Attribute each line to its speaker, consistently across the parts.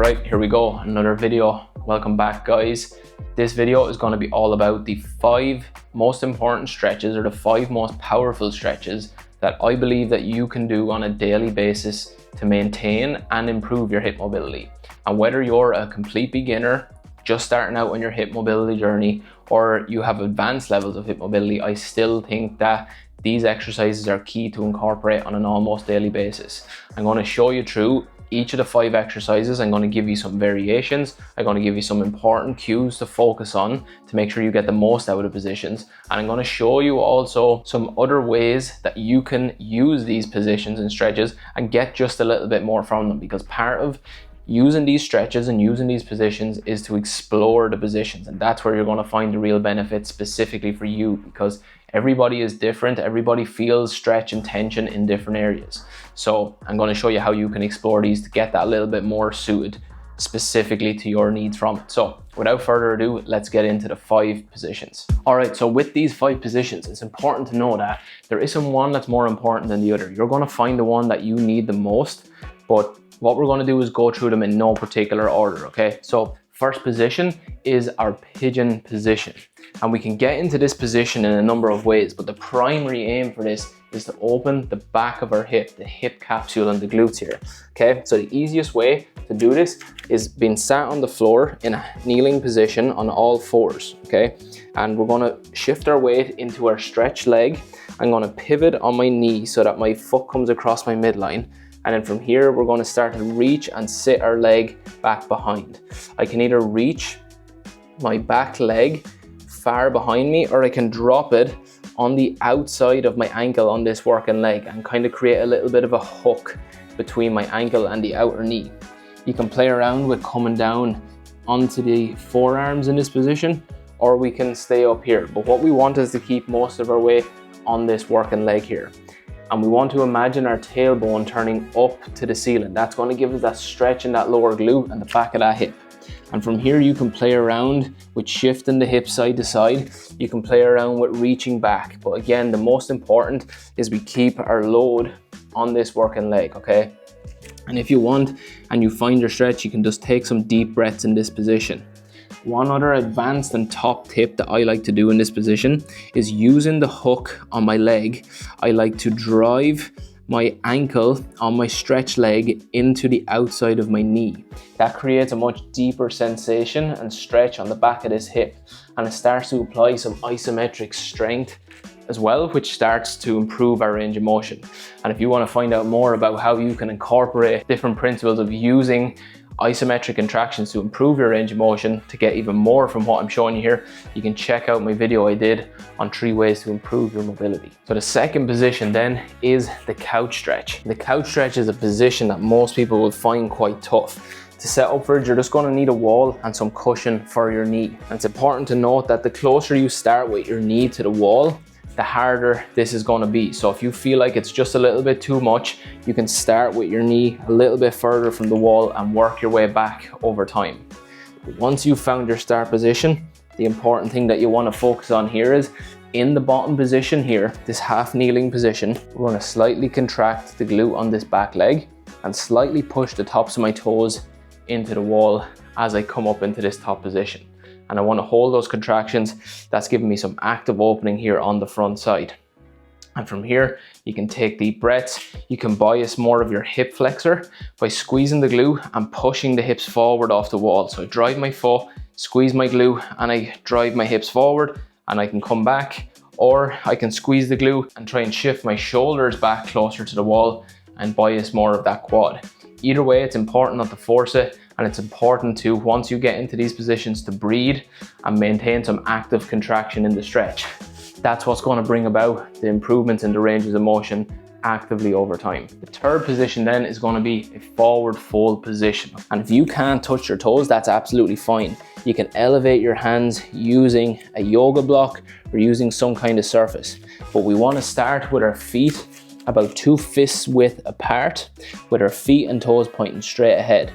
Speaker 1: Alright, here we go, another video. Welcome back, guys. This video is going to be all about the 5 most important stretches, or the 5 most powerful stretches that I believe that you can do on a daily basis to maintain and improve your hip mobility. And whether you're a complete beginner, just starting out on your hip mobility journey, or you have advanced levels of hip mobility, I still think that these exercises are key to incorporate on an almost daily basis. I'm going to show you through each of the 5 exercises. I'm going to give you some variations. I'm going to give you some important cues to focus on to make sure you get the most out of the positions. And I'm going to show you also some other ways that you can use these positions and stretches and get just a little bit more from them, because part of using these stretches and using these positions is to explore the positions, and that's where you're going to find the real benefits specifically for you, because everybody is different. Everybody feels stretch and tension in different areas. So I'm going to show you how you can explore these to get that a little bit more suited specifically to your needs from it. So without further ado, let's get into the 5 positions. All right, so with these 5 positions, it's important to know that there isn't one that's more important than the other. You're going to find the one that you need the most, but what we're going to do is go through them in no particular order, okay? So first position is our pigeon position. And we can get into this position in a number of ways, but the primary aim for this is to open the back of our hip, the hip capsule and the glutes here, okay? So the easiest way to do this is being sat on the floor in a kneeling position on all 4s, okay? And we're gonna shift our weight into our stretched leg. I'm gonna pivot on my knee so that my foot comes across my midline. And then from here, we're going to start to reach and sit our leg back behind. I can either reach my back leg far behind me, or I can drop it on the outside of my ankle on this working leg and kind of create a little bit of a hook between my ankle and the outer knee. You can play around with coming down onto the forearms in this position, or we can stay up here. But what we want is to keep most of our weight on this working leg here. And we want to imagine our tailbone turning up to the ceiling. That's going to give us that stretch in that lower glute and the back of that hip. And from here, you can play around with shifting the hip side to side. You can play around with reaching back. But again, the most important is we keep our load on this working leg, okay? And if you want and you find your stretch, you can just take some deep breaths in this position. One other advanced and top tip that I like to do in this position is using the hook on my leg. I like to drive my ankle on my stretched leg into the outside of my knee. That creates a much deeper sensation and stretch on the back of this hip, and it starts to apply some isometric strength as well, which starts to improve our range of motion. And if you want to find out more about how you can incorporate different principles of using isometric contractions to improve your range of motion to get even more from what I'm showing you here, you can check out my video I did on 3 ways to improve your mobility. So the second position then is the couch stretch. The couch stretch is a position that most people will find quite tough. To set up for it, you're just going to need a wall and some cushion for your knee. And it's important to note that the closer you start with your knee to the wall, the harder this is going to be. So if you feel like it's just a little bit too much, you can start with your knee a little bit further from the wall and work your way back over time. Once you've found your start position, the important thing that you want to focus on here is in the bottom position here, this half kneeling position, we're going to slightly contract the glute on this back leg and slightly push the tops of my toes into the wall as I come up into this top position. And I want to hold those contractions. That's giving me some active opening here on the front side. And from here, you can take deep breaths. You can bias more of your hip flexor by squeezing the glute and pushing the hips forward off the wall. So I drive my foot, squeeze my glute, and I drive my hips forward, and I can come back, or I can squeeze the glute and try and shift my shoulders back closer to the wall and bias more of that quad. Either way, it's important not to force it. And it's important to, once you get into these positions, to breathe and maintain some active contraction in the stretch. That's what's going to bring about the improvements in the ranges of motion actively over time. The third position then is going to be a forward fold position. And if you can't touch your toes, that's absolutely fine. You can elevate your hands using a yoga block or using some kind of surface. But we want to start with our feet about 2 fists width apart, with our feet and toes pointing straight ahead.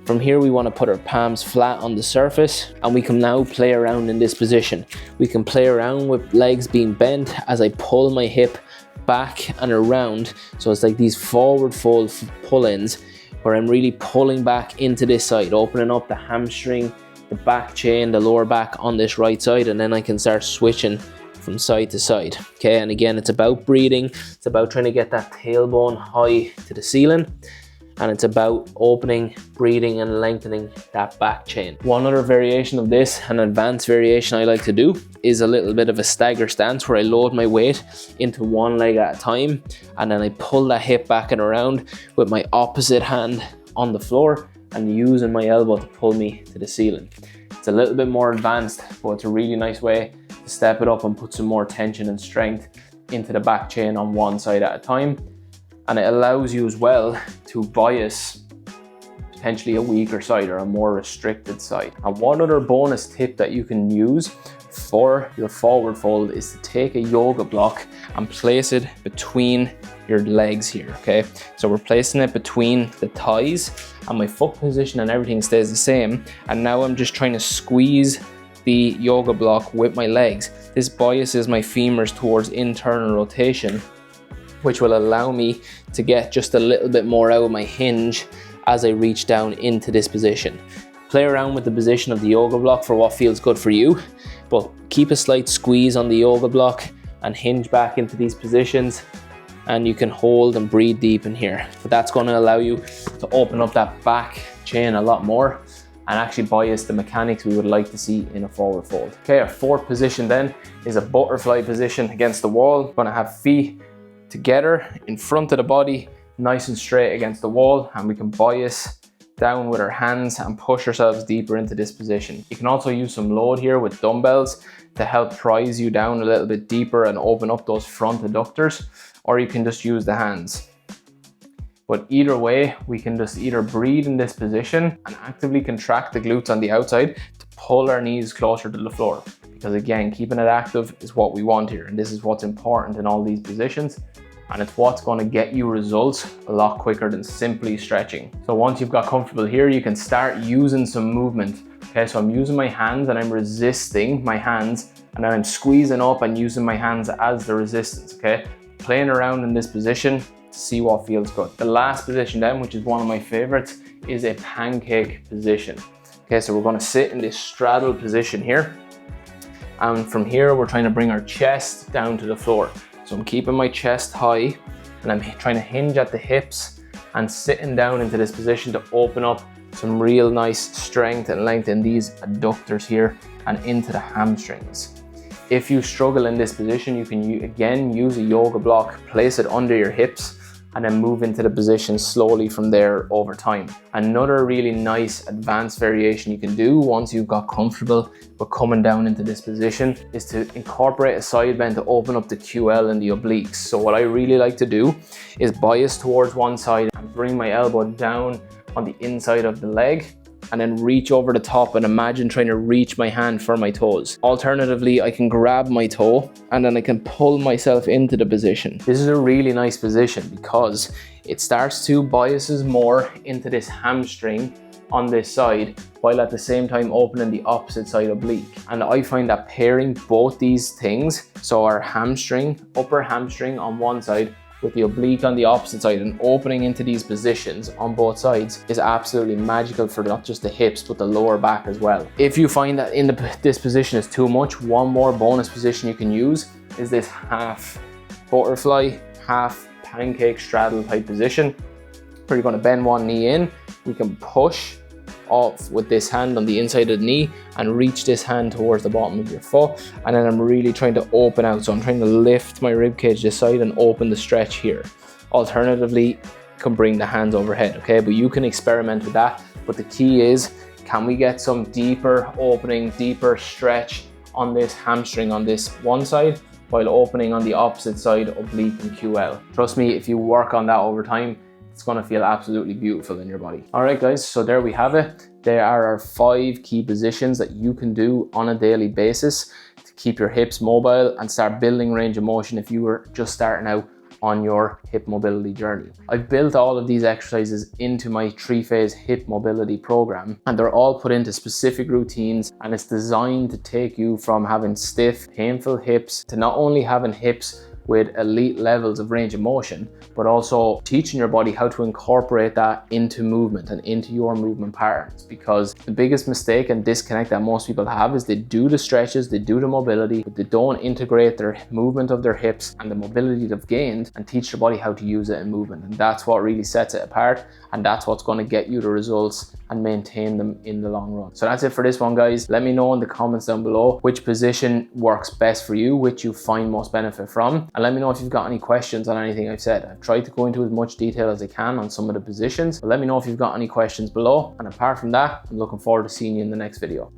Speaker 1: From here, we want to put our palms flat on the surface, and we can now play around in this position. We can play around with legs being bent as I pull my hip back and around. So it's like these forward fold pull-ins where I'm really pulling back into this side, opening up the hamstring, the back chain, the lower back on this right side, and then I can start switching from side to side. Okay, and again, it's about breathing. It's about trying to get that tailbone high to the ceiling, and it's about opening, breathing, and lengthening that back chain. One other variation of this, an advanced variation I like to do, is a little bit of a stagger stance where I load my weight into one leg at a time, and then I pull that hip back and around with my opposite hand on the floor and using my elbow to pull me to the ceiling. It's a little bit more advanced, but it's a really nice way to step it up and put some more tension and strength into the back chain on one side at a time. And it allows you as well to bias potentially a weaker side or a more restricted side. And one other bonus tip that you can use for your forward fold is to take a yoga block and place it between your legs here, okay? So we're placing it between the thighs, and my foot position and everything stays the same. And now I'm just trying to squeeze the yoga block with my legs. This biases my femurs towards internal rotation, which will allow me to get just a little bit more out of my hinge as I reach down into this position. Play around with the position of the yoga block for what feels good for you, but keep a slight squeeze on the yoga block and hinge back into these positions, and you can hold and breathe deep in here. But that's going to allow you to open up that back chain a lot more and actually bias the mechanics we would like to see in a forward fold. Okay, our fourth position then is a butterfly position against the wall. We're going to have feet together in front of the body, nice and straight against the wall, and we can bias down with our hands and push ourselves deeper into this position. You can also use some load here with dumbbells to help prise you down a little bit deeper and open up those front adductors, or you can just use the hands. But either way, we can just either breathe in this position and actively contract the glutes on the outside to pull our knees closer to the floor. Because again, keeping it active is what we want here, and this is what's important in all these positions, and it's what's going to get you results a lot quicker than simply stretching. So once you've got comfortable here, you can start using some movement. Okay, so I'm using my hands and I'm resisting my hands, and then I'm squeezing up and using my hands as the resistance. Okay, playing around in this position to see what feels good. The last position then, which is one of my favorites, is a pancake position. Okay, so we're going to sit in this straddle position here, and from here we're trying to bring our chest down to the floor. So I'm keeping my chest high and I'm trying to hinge at the hips and sitting down into this position to open up some real nice strength and length in these adductors here and into the hamstrings. If you struggle in this position, you can again use a yoga block, place it under your hips, and then move into the position slowly from there over time. Another really nice advanced variation you can do once you've got comfortable with coming down into this position is to incorporate a side bend to open up the QL and the obliques. So what I really like to do is bias towards one side and bring my elbow down on the inside of the leg, and then reach over the top and imagine trying to reach my hand for my toes. Alternatively, I can grab my toe and then I can pull myself into the position. This is a really nice position because it starts to biases more into this hamstring on this side, while at the same time opening the opposite side oblique. And I find that pairing both these things, so our hamstring, upper hamstring on one side, with the oblique on the opposite side, and opening into these positions on both sides is absolutely magical for not just the hips but the lower back as well. If you find that this position is too much, one more bonus position you can use is this half butterfly, half pancake straddle type position, where you're going to bend one knee in. You can push off with this hand on the inside of the knee and reach this hand towards the bottom of your foot, and then I'm really trying to open out, so I'm trying to lift my rib cage this side and open the stretch here. Alternatively, you can bring the hands overhead, okay, but you can experiment with that. But the key is, can we get some deeper opening, deeper stretch on this hamstring on this one side while opening on the opposite side, oblique and QL. Trust me, if you work on that over time, it's going to feel absolutely beautiful in your body. All right, guys, so there we have it. There are our 5 key positions that you can do on a daily basis to keep your hips mobile and start building range of motion if you were just starting out on your hip mobility journey. I've built all of these exercises into my 3-phase hip mobility program, and they're all put into specific routines, and it's designed to take you from having stiff, painful hips to not only having hips with elite levels of range of motion, but also teaching your body how to incorporate that into movement and into your movement patterns. Because the biggest mistake and disconnect that most people have is they do the stretches, they do the mobility, but they don't integrate their movement of their hips and the mobility they've gained and teach their body how to use it in movement. And that's what really sets it apart, and that's what's going to get you the results and maintain them in the long run. So that's it for this one, guys. Let me know in the comments down below which position works best for you, which you find most benefit from, and let me know if you've got any questions on anything I've said. I've tried to go into as much detail as I can on some of the positions, but let me know if you've got any questions below. And apart from that, I'm looking forward to seeing you in the next video.